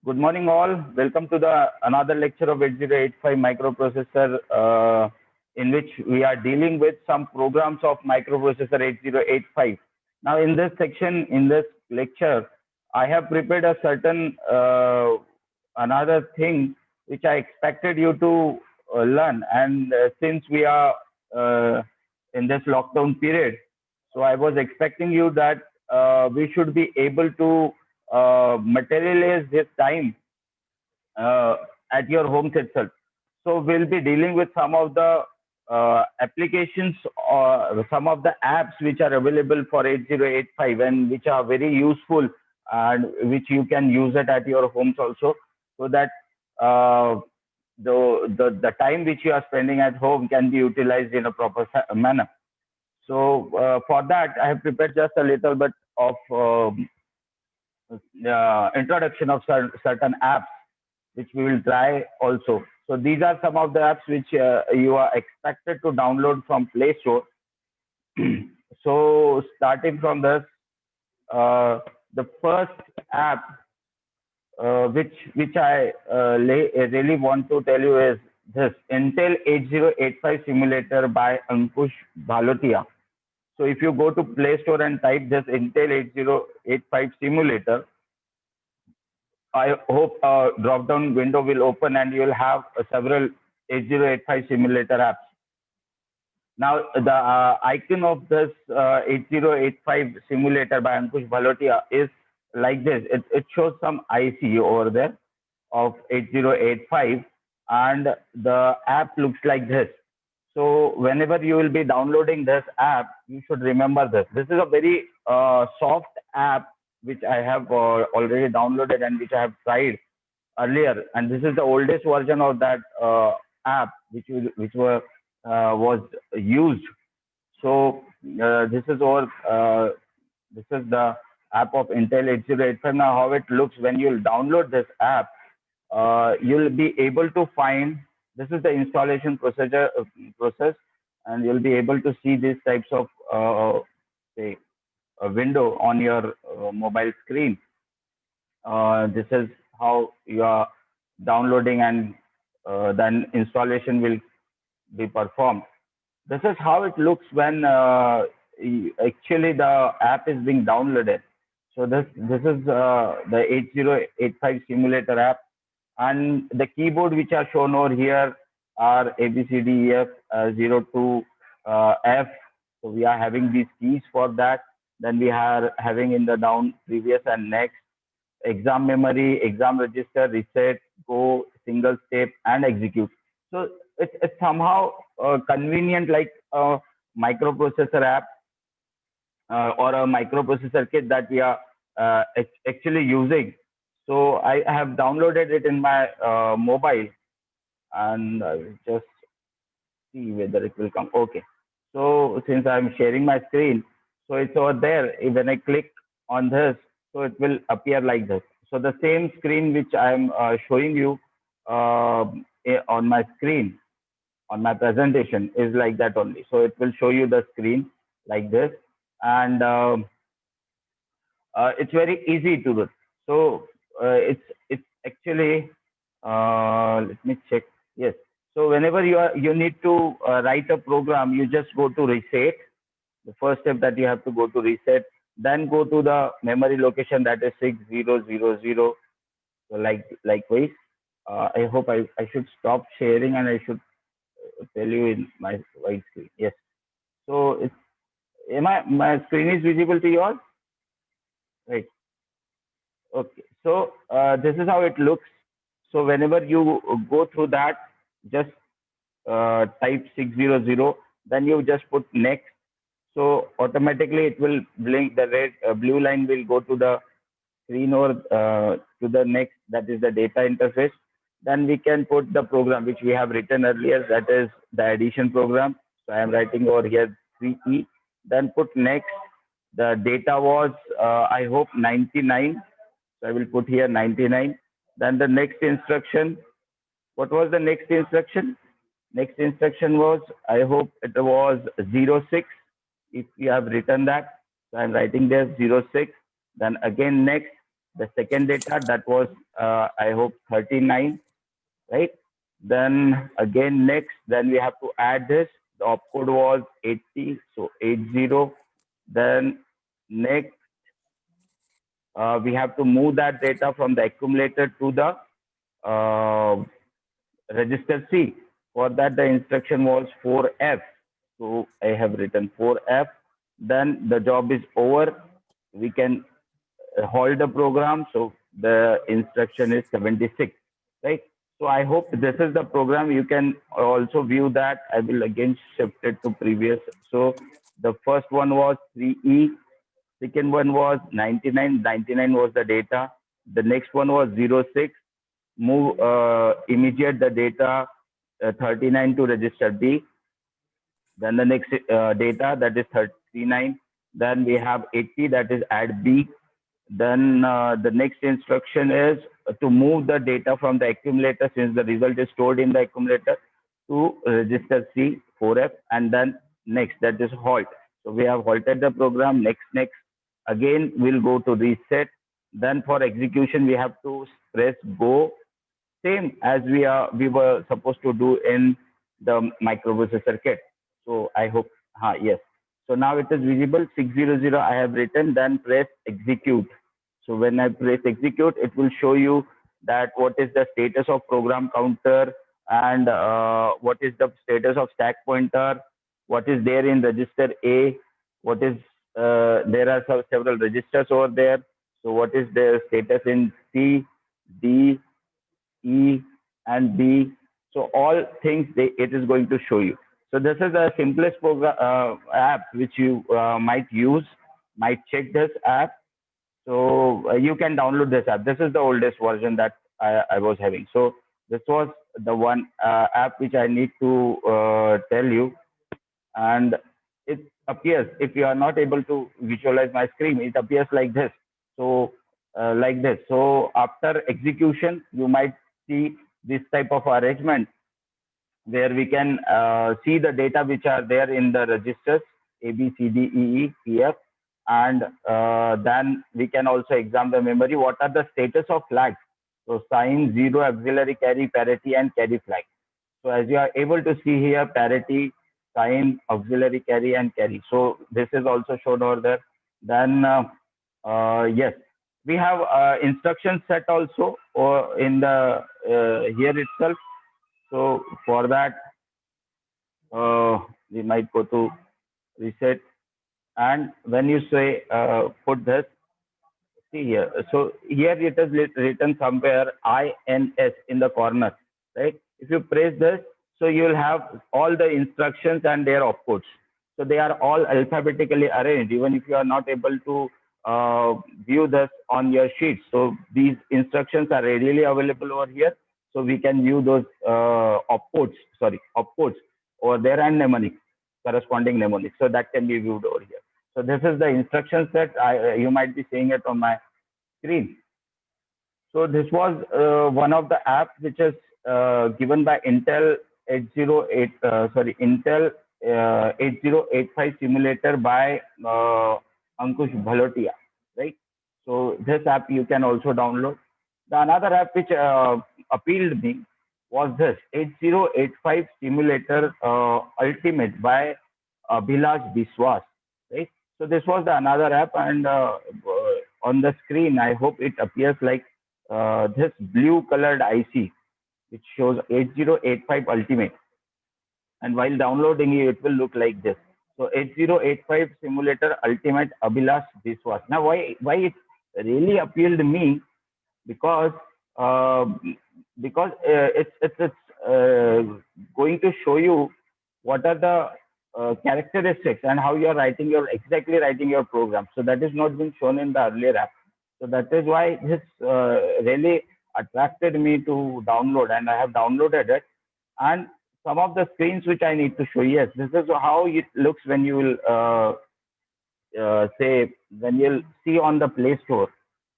Good morning, all. Welcome to the another lecture of 8085 microprocessor, in which we are dealing with some programs of microprocessor 8085. Now, in this section, in this lecture, I have prepared a certain another thing which I expected you to learn. And since we are in this lockdown period, so I was expecting you that we should be able to materialize this time uh, at your homes itself. So we'll be dealing with some of the applications or some of the apps which are available for 8085 and which are very useful and which you can use it at your homes also, so that uh, the time which you are spending at home can be utilized in a proper manner. So for that, I have prepared just a little bit of introduction of certain apps which we will try also. So these are some of the apps which you are expected to download from Play Store. So starting from this, uh, the first app which I really want to tell you is this Intel 8085 simulator by Ankush Bhalotia. So if you go to Play Store and type this Intel 8085 simulator, I hope a drop down window will open and you will have several 8085 simulator apps. Now, the icon of this 8085 simulator by Ankush Bhalotia is like this. It shows some IC over there of 8085, and the app looks like this. So whenever you will be downloading this app, you should remember this. This is a very soft app which I have already downloaded and which I have tried earlier, and this is the oldest version of that app was used. So this is our this is the app of Intel 8085. Now, how it looks when you download this app, you'll be able to find this is the installation process, and you'll be able to see these types of say a window on your mobile screen. This is how you are downloading, and then installation will be performed. This is how it looks when actually the app is being downloaded. So this is the 8085 simulator app, and the keyboard which are shown over here are A B C D E F 02 F. So we are having these keys for that. Then we are having in the down previous and next exam memory, exam register, reset, go, single step, and execute. So it's somehow convenient, like a microprocessor app or a microprocessor kit that we are actually using. So I have downloaded it in my mobile, and I will just see whether it will come. Okay. So since I'm sharing my screen, so it's over there. When I click on this, so it will appear like this. So the same screen which I'm showing you on my screen, on my presentation, is like that only. So it will show you the screen like this, and it's very easy to do. So it's actually let me check. Yes. So whenever you need to write a program, you just go to reset. The first step that you have to go to reset, then go to the memory location, that is 6000. So likewise, I hope I should stop sharing and I should tell you in my white screen. Yes. So it's my screen is visible to yours, right? Okay. So this is how it looks. So whenever you go through that, just type 600, then you just put next. So automatically it will blink, the red blue line will go to the screen or to the next, that is the data interface. Then we can put the program which we have written earlier, that is the addition program. So I am writing over here 3E. Then put next. The data was I hope 99. So I will put here 99. Then the next instruction. What was the next instruction? Next instruction was, I hope it was 06. If you have written that, so I'm writing there 06. Then again next, the second data, that was I hope 39, right? Then again next, then we have to add this. The opcode was 80, so 80. Then next, we have to move that data from the accumulator to the uh, register C. For that, the instruction was 4F. So I have written 4F. Then the job is over. We can halt the program. So the instruction is 76, right? So I hope this is the program. You can also view that. I will again shift it to previous. So the first one was 3E. Second one was 99. 99 was the data. The next one was 06. Move immediate the data 39 to register B. Then the next data, that is 39. Then we have 80, that is add B. Then the next instruction is to move the data from the accumulator, since the result is stored in the accumulator, to register C 4F, and then next, that is halt. So we have halted the program. Next. Again, we'll go to reset. Then for execution, we have to press go, same as we were supposed to do in the microprocessor kit. So I hope, yes. So now it is visible. 600 I have written. Then press execute. So when I press execute, it will show you that what is the status of program counter, and what is the status of stack pointer, what is there in register A, what is there are several registers over there. So what is the status in C, D, E, and B. So all things it is going to show you. So this is the simplest program app which you might use. Might check this app. So you can download this app. This is the oldest version that I was having. So this was the one app which I need to tell you. And it appears, if you are not able to visualize my screen, it appears like this. So like this. So after execution, you might see this type of arrangement where we can see the data which are there in the registers A, B, C, D, E, E, P, F, and then we can also examine the memory. What are the status of flags? So sign, zero, auxiliary carry, parity, and carry flag. So as you are able to see here, parity, sign, auxiliary carry, and carry. So this is also shown over there. Then yes, we have instruction set also or in the here itself. So for that, we might go to reset. And when you say put this, see here. So here it is written somewhere INS in the corner, right? If you press this, so you will have all the instructions and their opcodes. So they are all alphabetically arranged, even if you are not able to view this on your sheet. So these instructions are readily available over here. So we can view those opcodes over there, and mnemonics, corresponding mnemonics. So that can be viewed over here. So this is the instruction set. You might be seeing it on my screen. So this was one of the apps which is given by Intel 808, Intel 8085 simulator by Ankush Bhalotia, right? So this app you can also download. The another app which appealed me was this 8085 simulator ultimate by Abhilash Biswas, right? So this was the another app, and on the screen, I hope it appears like this blue colored IC, which shows 8085 Ultimate. And while downloading it, will look like this. So 8085 Simulator Ultimate Abhilash Biswas. Now, why it really appealed to me? Because uh, it's going to show you what are the characteristics and how you are exactly writing your program. So that is not been shown in the earlier app. So that is why this really attracted me to download, and I have downloaded it. And some of the screens which I need to show, yes, this is how it looks when you will say when you'll see on the Play Store.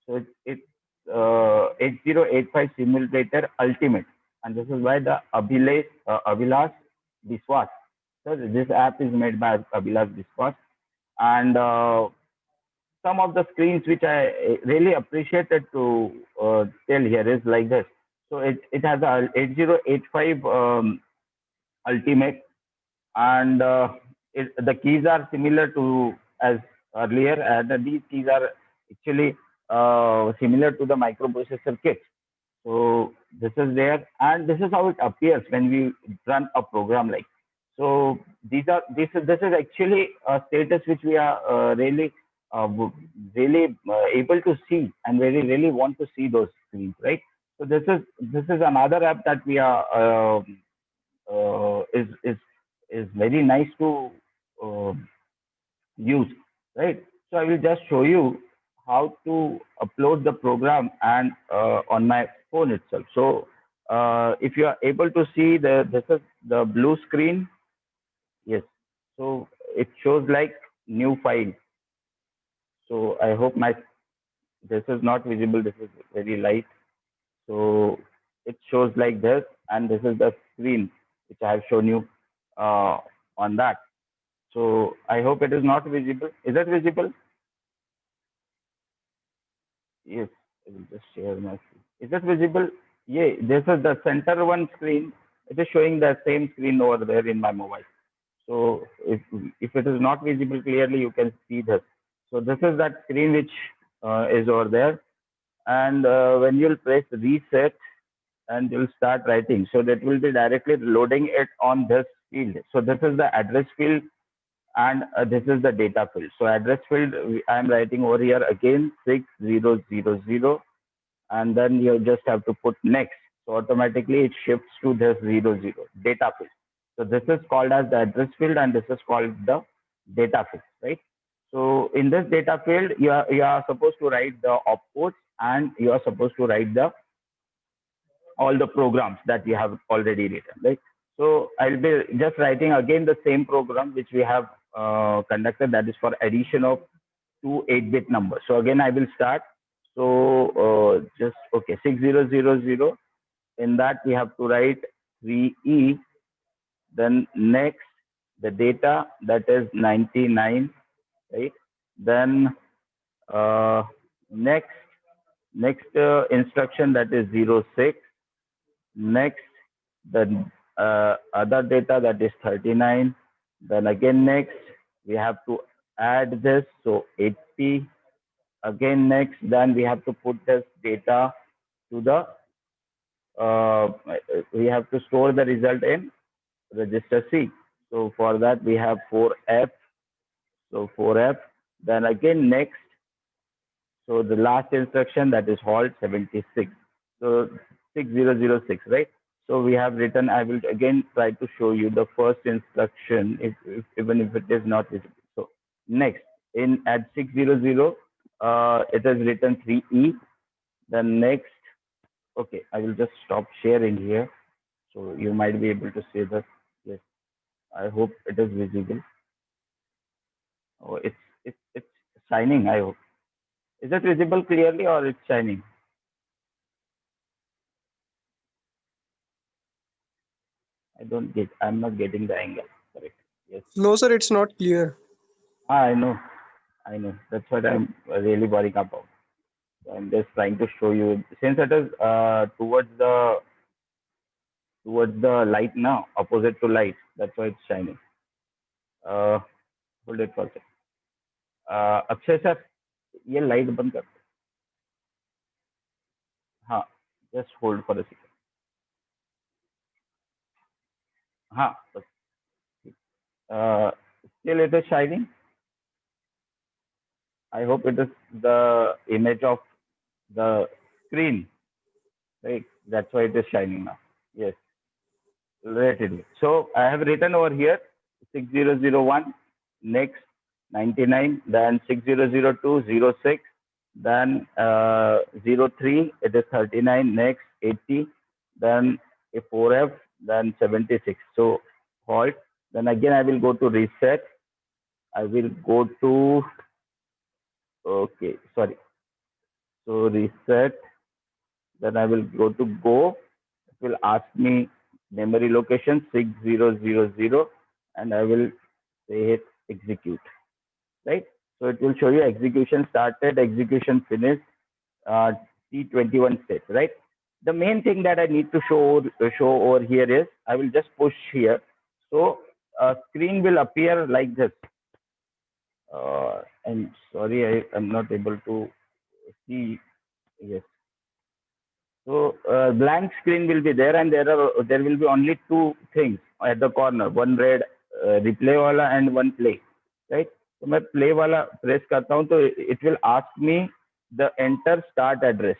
So it's 8085 Simulator Ultimate, and this is by the Abhilash Biswas. So this app is made by Abhilash Biswas, and some of the screens which I really appreciated to tell here is like this. So it has a 8085 Ultimate, and the keys are similar to as earlier, and these keys are actually similar to the microprocessor kit. So this is there, and this is how it appears when we run a program like. So this is actually a status which we are really able to see, and really want to see those screens, right? So this is another app that we are is very nice to uh, use, right? So I will just show you how to upload the program and on my phone itself. So if you are able to see this is the blue screen. Yes. So it shows like new file. So I hope my this is not visible. This is very light. So it shows like this, and this is the screen which I have shown you uh, on that. So I hope it is not visible. Is it visible? Yes, I will just share my screen. Is it visible? Yeah, this is the center one screen. It is showing the same screen over there in my mobile. So if it is not visible clearly, you can see this. So this is that screen which is over there. And when you'll press reset and you'll start writing, so that will be directly loading it on this field. So this is the address field, and this is the data field. So address field, I'm writing over here again 6000, and then you just have to put next. So automatically it shifts to this 00 data field. So this is called as the address field, and this is called the data field, right? So in this data field, you are supposed to write the opcodes, and you are supposed to write the all the programs that we have already written, right? So I'll be just writing again the same program which we have conducted, that is for addition of two 8-bit numbers. So again, I will start. So just okay, 6000. In that we have to write 3E. Then next, the data, that is 99, right? Then uh, next instruction, that is 06. Next, the other data, that is 39. Then again next, we have to add this, so 80. Again next, then we have to put this data to the uh, we have to store the result in register C. So for that we have 4F. So 4F. Then again next, so the last instruction, that is halt 76. So 6006, right? So we have written, I will again try to show you the first instruction, if even if it is not visible. So next, in at 600, it is written 3E. Then next, okay, I will just stop sharing here. So you might be able to see that. Yes, I hope it is visible. Oh, it's shining, I hope. Is it visible clearly, or it's shining? I'm not getting the angle. Correct. Yes. No, sir, it's not clear. I know. I know. That's what I'm really worrying about. So I'm just trying to show you, since it is towards the light now, opposite to light. That's why it's shining. Uh, hold it for a second. Akshay sir, ये light बंद कर. हाँ, just hold for a second. हाँ, बस. Uh, Still it is shining. I hope it is the image of the screen, right? That's why it is shining now. Yes, let it be. So I have written over here 6001, next 99, then 6002, 06, then 03, it is 39, next 80, then a 4F, then 76. So halt. Then again I will go to reset. I will go to, okay, sorry. So reset. Then I will go to go. It will ask me memory location 6000, and I will say hit execute. Right. So it will show you execution started, execution finished, uh, T21 state, right? The main thing that I need to show over here is I will just push here. So a screen will appear like this. I'm sorry, I am not able to see. Yes. So blank screen will be there, and there will be only two things at the corner. One red replay wala and one play, right? So मैं play वाला press करता हूँ तो it will ask me the enter start address.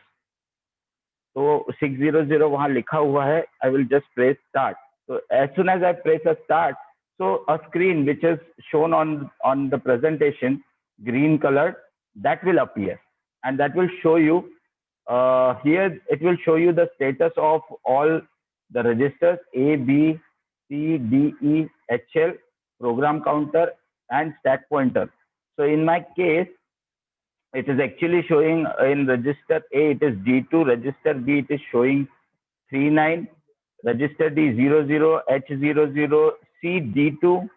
तो 600 वहाँ लिखा हुआ है. I will just press start. So as soon as I press a start, so a screen which is shown on the presentation, green colored, that will appear, and that will show you here. It will show you the status of all the registers A, B, C, D, E, HL, program counter, and stack pointer. So in my case, it is actually showing in register A, it is D2, register B, it is showing 39, register D 00, H00, C D2,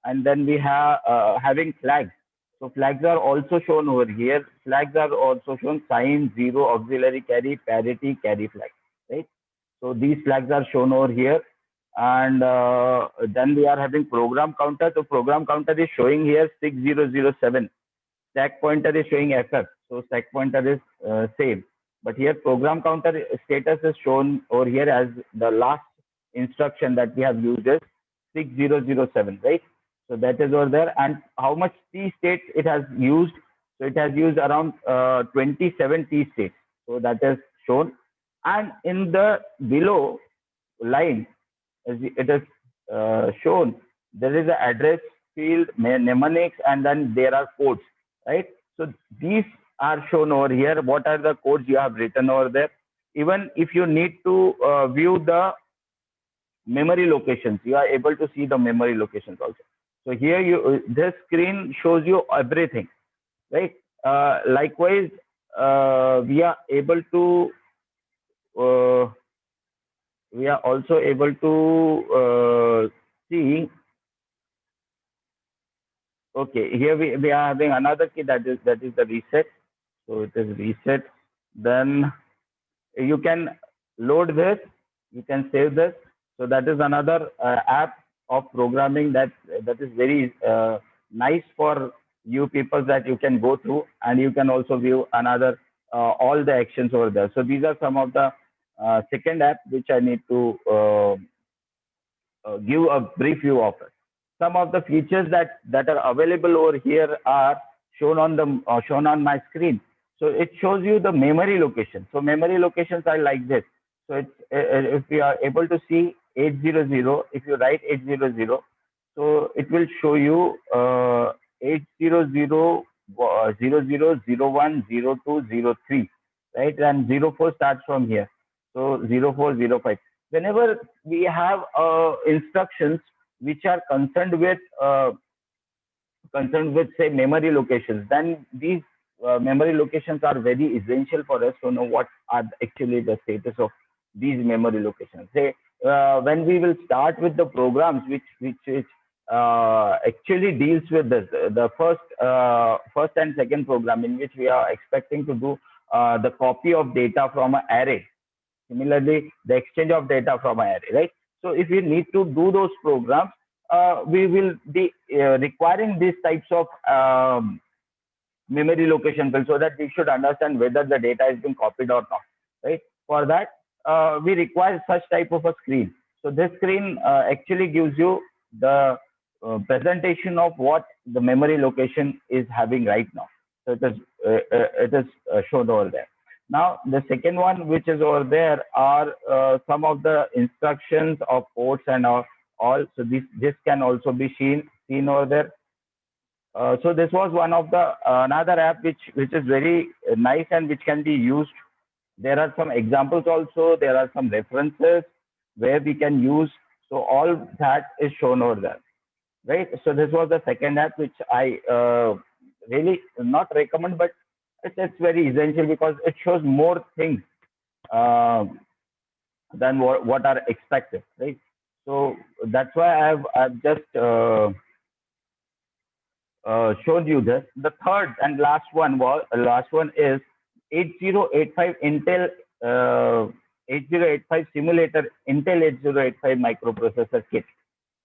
and then we have having flags. So flags are also shown over here. Flags are also shown sign, zero, auxiliary carry, parity, carry flag, right? So these flags are shown over here. And then we are having program counter. So program counter is showing here 6007. Stack pointer is showing FF. So stack pointer is same. But here program counter status is shown over here as the last instruction that we have used is 6007, right? So that is over there. And how much T states it has used? So it has used around 27 T states. So that is shown. And in the below line, as it is shown, there is an address field, mnemonics, and then there are codes, right? So these are shown over here. What are the codes you have written over there? Even if you need to view the memory locations, you are able to see the memory locations also. So here this screen shows you everything, right? Likewise, we are able to uh, we are also able to see. Okay, here we are having another key that is the reset. So it is reset. Then you can load this, you can save this. So that is another app of programming that is very nice for you people, that you can go through, and you can also view another all the actions over there. So these are some of the second app which I need to give a brief view of it. Some of the features that are available over here are shown on my screen. So it shows you the memory location. So memory locations are like this. So it's if we are able to see 800, if you write 800, so it will show you 800 00010203, right? And 04 starts from here. So 0405. Whenever we have instructions which are concerned with say memory locations, then these memory locations are very essential for us to know what are actually the status of these memory locations. Say when we will start with the programs which actually deals with this, the first and second program in which we are expecting to do the copy of data from an array. Similarly, the exchange of data from an array, right? So if we need to do those programs, we will be requiring these types of memory location fields, so that we should understand whether the data is being copied or not, right? For that, we require such type of a screen. So this screen actually gives you the presentation of what the memory location is having right now. So it is shown over there. Now, the second one, which is over there, are some of the instructions of ports and all. So this can also be seen over there. So this was one of the another app which is very nice and which can be used. There are some examples also. There are some references where we can use. So all that is shown over there, right? So this was the second app which I really not recommend, but it's very essential because it shows more things uh, than what are expected, right? So that's why I've just showed you this. The third and last one is 8085 Intel 8085 simulator Intel 8085 microprocessor kit,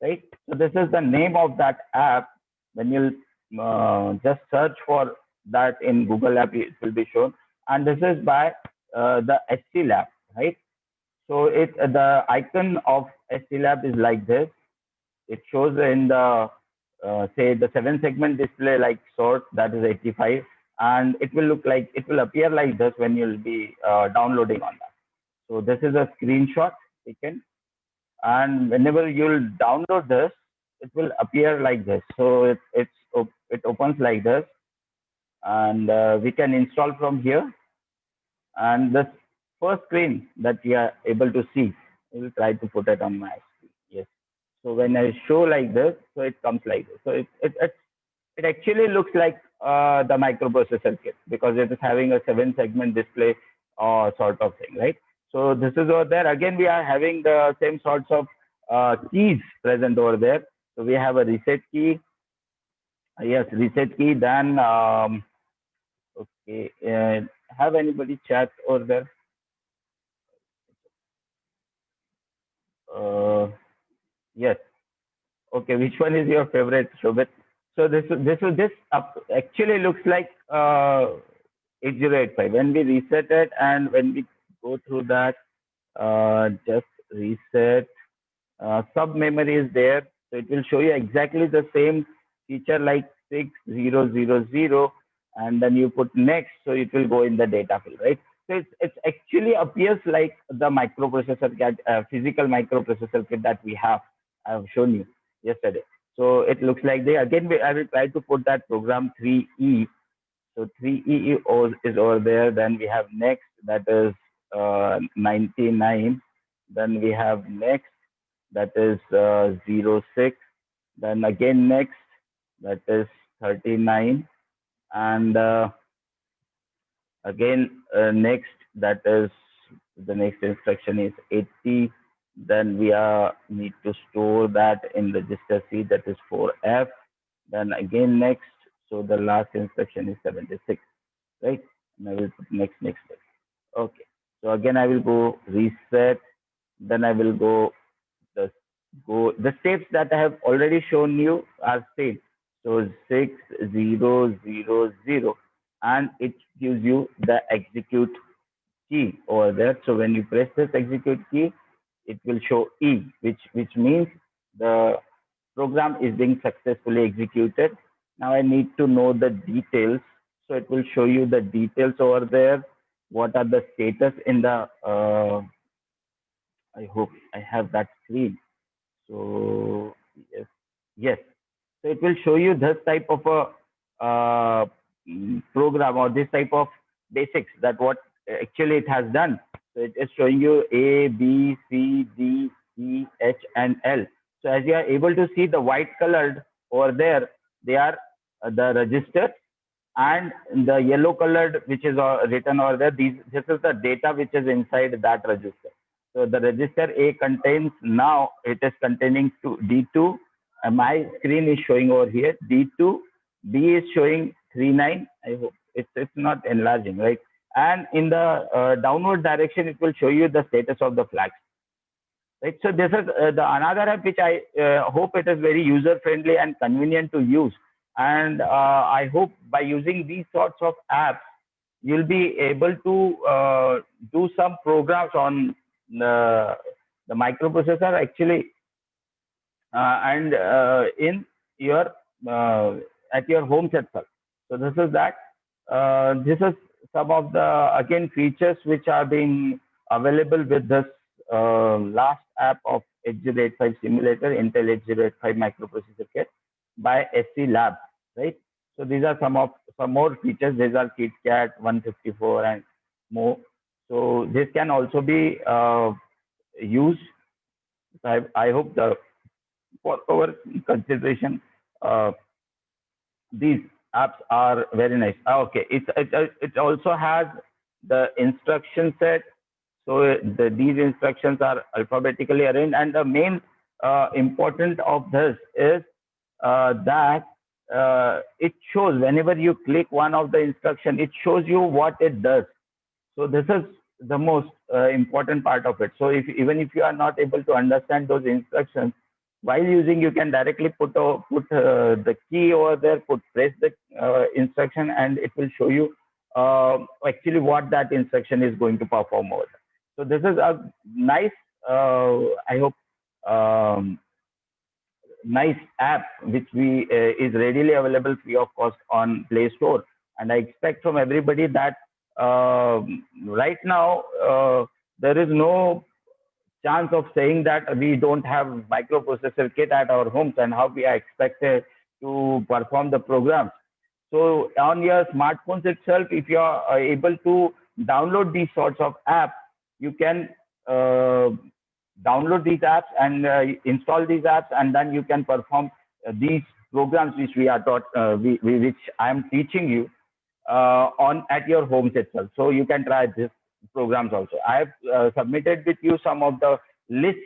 right? So this is the name of that app. When you just search for that in Google app, it will be shown. And this is by the SC Lab, right? So the icon of SC Lab is like this. It shows in the say the 7 segment display like sort, that is 85, and it will appear like this when you'll be downloading on that. So this is a screenshot taken, and whenever you'll download this, it will appear like this. So it opens like this, and we can install from here. And this first screen that we are able to see, I will try to put it on my screen. Yes. So when I show like this, so it comes like this. So it actually looks like the microprocessor kit because it is having a 7 segment display or sort of thing, right? So this is over there. Again, we are having the same sorts of keys present over there. So we have a reset key. Yes, reset key. Then okay, have anybody chat over there? Yes. Okay, which one is your favorite, Shobit? So this actually looks like 8085. When we reset it and when we go through that, just reset. Sub memory is there, so it will show you exactly the same feature like 6000, and then you put next, so it will go in the data field, right? So it actually appears like the microprocessor kit, physical microprocessor kit that we have. I have shown you yesterday. So it looks like I will try to put that program 3E. So 3E is over there. Then we have next, that is 99. Then we have next, that is 06. Then again next, that is 39. And again next, that is the next instruction is 80. Then we need to store that in register C, that is 4F. Then again next, so the last instruction is 76, right? And I will put next. Okay. So again I will go reset. Then I will the the steps that I have already shown you are same. So 6000, and it gives you the execute key over there. So when you press this execute key, it will show E, which means the program is being successfully executed. Now I need to know the details. So it will show you the details over there. What are the status in the, I hope I have that screen. So yes. So it will show you this type of a program or this type of basics that what actually it has done. So it is showing you A, B, C, D, E, H, and L. So as you are able to see the white colored over there, they are the registers, and the yellow colored which is written over there, this is the data which is inside that register. So the register A contains, now it is containing D2. My screen is showing over here D2. B is showing 39. I hope it's not enlarging, right? And in the downward direction, it will show you the status of the flags, right? So this is the another app which I hope it is very user friendly and convenient to use. And I hope by using these sorts of apps, you'll be able to do some programs on the microprocessor actually, and in your at your home itself. So this is that. This is some of the again features which are being available with this last app of 8085 simulator, Intel 8085 microprocessor kit by SC Lab, right? So these are some more features. These are KitKat 154 and more. So this can also be used. I hope for our consideration, these apps are very nice. Okay, it also has the instruction set. So these instructions are alphabetically arranged, and the main important of this is that it shows whenever you click one of the instruction, it shows you what it does. So this is the most important part of it. So if even if you are not able to understand those instructions while using, you can directly put the key over there, press the instruction, and it will show you actually what that instruction is going to perform over there. So this is a nice, I hope, um, nice app which we is readily available free of cost on Play Store. And I expect from everybody that right now there is no chance of saying that we don't have microprocessor kit at our homes and how we are expected to perform the programs. So on your smartphones itself, if you are able to download these sorts of apps, you can uh, download these apps and install these apps, and then you can perform these programs which we are taught, which I am teaching you on at your homes itself. So you can try this programs also. I have submitted with you some of the list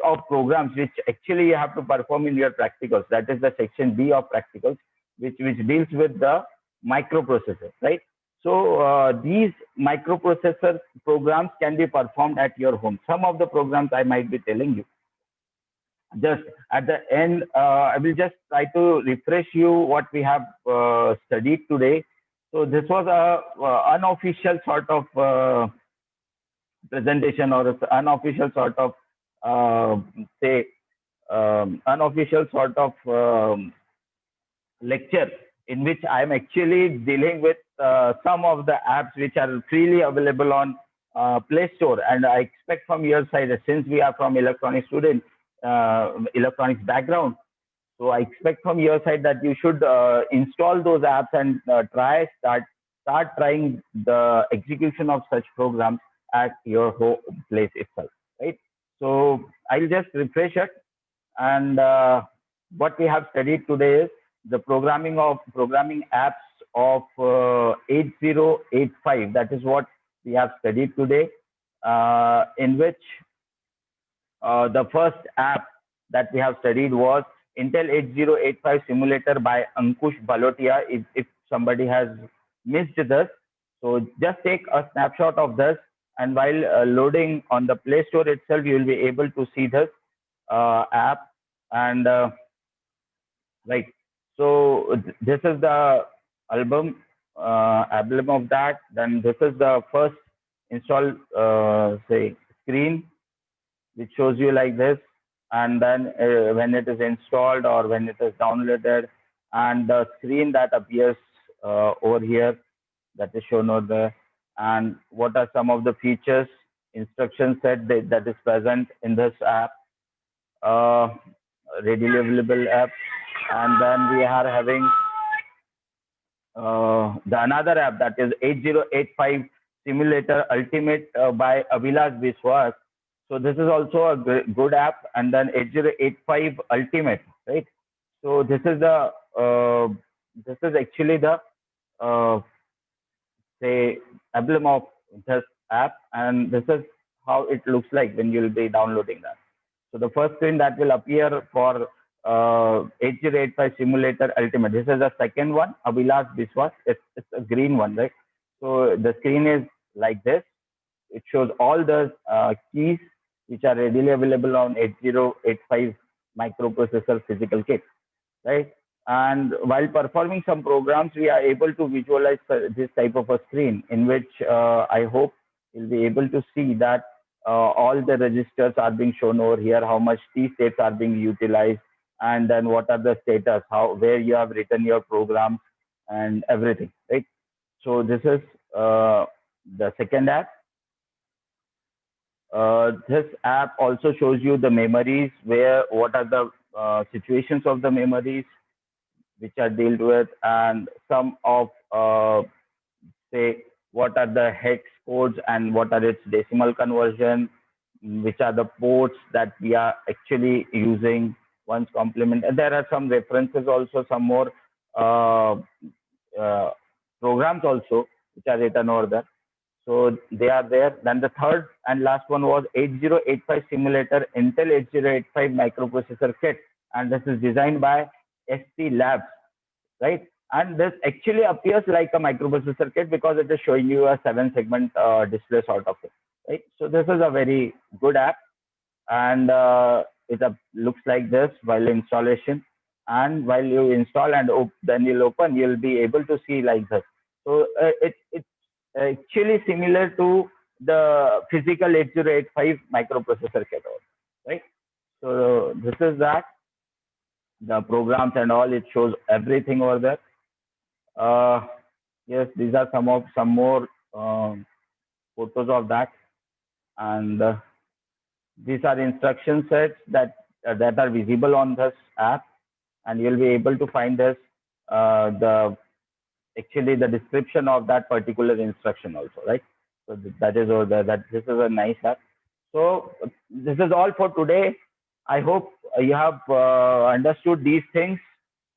of programs which actually you have to perform in your practicals. That is the section B of practicals, which deals with the microprocessor, right? So these microprocessor programs can be performed at your home. Some of the programs I might be telling you. Just at the end, I will just try to refresh you what we have studied today. So this was a unofficial sort of presentation, or unofficial sort of uh, say unofficial sort of lecture in which I am actually dealing with some of the apps which are freely available on Play Store. And I expect from your side, since we are from electronic student, electronics background, so I expect from your side that you should install those apps and start trying the execution of such programs at your home place itself, right? So I'll just refresh it, and what we have studied today is the programming apps of 8085. That is what we have studied today, in which the first app that we have studied was Intel 8085 simulator by Ankush Balotia. If somebody has missed this, so just take a snapshot of this, and while loading on the Play Store itself, you will be able to see this app. And right, so this is the album emblem of that. Then this is the first install say screen, which shows you like this. And then when it is installed or when it is downloaded, and the screen that appears over here, that is shown over there. And what are some of the features, instruction set that is present in this app, uh, readily available app. And then we are having the another app, that is 8085 Simulator Ultimate by Abhilash Biswas. So this is also a good app. And then 8085 Ultimate, right? So this is actually the uh, say emblem of this app, and this is how it looks like when you'll be downloading that. So the first screen that will appear for 8085 Simulator Ultimate. This is the second one, Abhilash Biswas. It's a green one, right? So the screen is like this. It shows all the keys which are readily available on 8085 microprocessor physical kit, right? And while performing some programs, we are able to visualize this type of a screen, in which I hope you'll be able to see that all the registers are being shown over here, how much T states are being utilized, and then what are the status, how where you have written your programs and everything, right? So this is the second app. This app also shows you the memories, where what are the situations of the memories which are dealt with, and some of say what are the hex codes and what are its decimal conversion, which are the ports that we are actually using once complement. And there are some references also, some more uh, uh, programs also which are written over there. So they are there. Then the third and last one was 8085 Simulator Intel 8085 microprocessor kit, and this is designed by ST Labs, right? And this actually appears like a microprocessor kit because it is showing you a 7 segment display sort of thing, right? So this is a very good app, and looks like this while installation. And while you install and then you'll open, you'll be able to see like this. So it's actually similar to the physical 8085 microprocessor kit, right? So this is that, the programs and all, it shows everything over there. Yes, these are some more photos of that, and these are instruction sets that are visible on this app, and you'll be able to find this the actually the description of that particular instruction also, right? So that is over there. That this is a nice app. So this is all for today. I hope you have understood these things.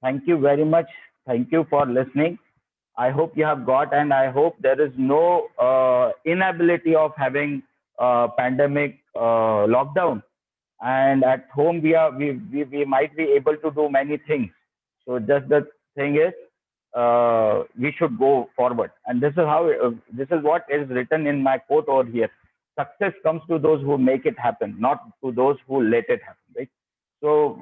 Thank you very much. Thank you for listening. I hope you have got, and I hope there is no inability of having pandemic lockdown. And at home, we might be able to do many things. So just the thing is, we should go forward. And this is how this is what is written in my quote over here. Success comes to those who make it happen, not to those who let it happen. Right. So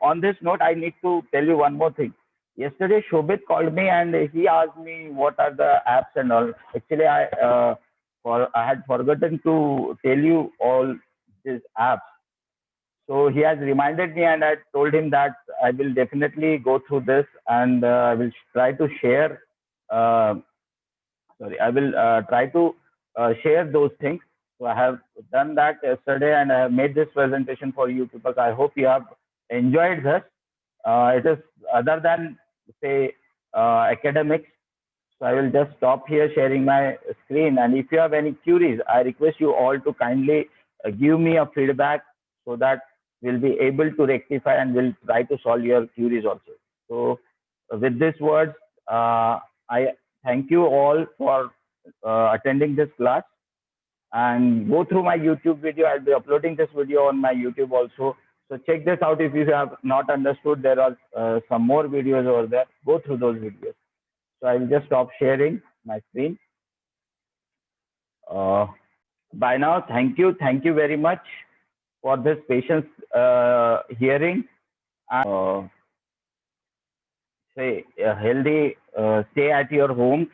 on this note, I need to tell you one more thing. Yesterday, Shobit called me and he asked me what are the apps and all. Actually, I had forgotten to tell you all these apps. So he has reminded me, and I told him that I will definitely go through this, and I will try to share. Uh, Sorry, I will try to share those things. So I have done that yesterday, and I have made this presentation for you people. I hope you have enjoyed this. It is other than say academics. So I will just stop here sharing my screen. And if you have any queries, I request you all to kindly give me a feedback so that we'll be able to rectify and we'll try to solve your queries also. So with these words, I thank you all for attending this class, and go through my YouTube video. I'll be uploading this video on my YouTube also. So check this out if you have not understood. There are some more videos over there. Go through those videos. So I will just stop sharing my screen. Uh, by now, thank you very much for this patience hearing. And say healthy, stay at your homes.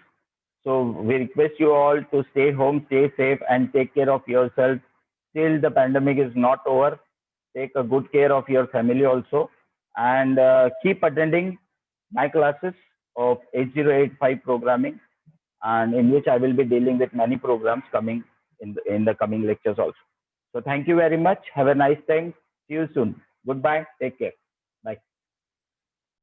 So we request you all to stay home, stay safe, and take care of yourself till the pandemic is not over. Take a good care of your family also, and keep attending my classes of 8085 programming, and in which I will be dealing with many programs coming in the coming lectures also. So thank you very much. Have a nice time. See you soon. Goodbye. Take care. Bye.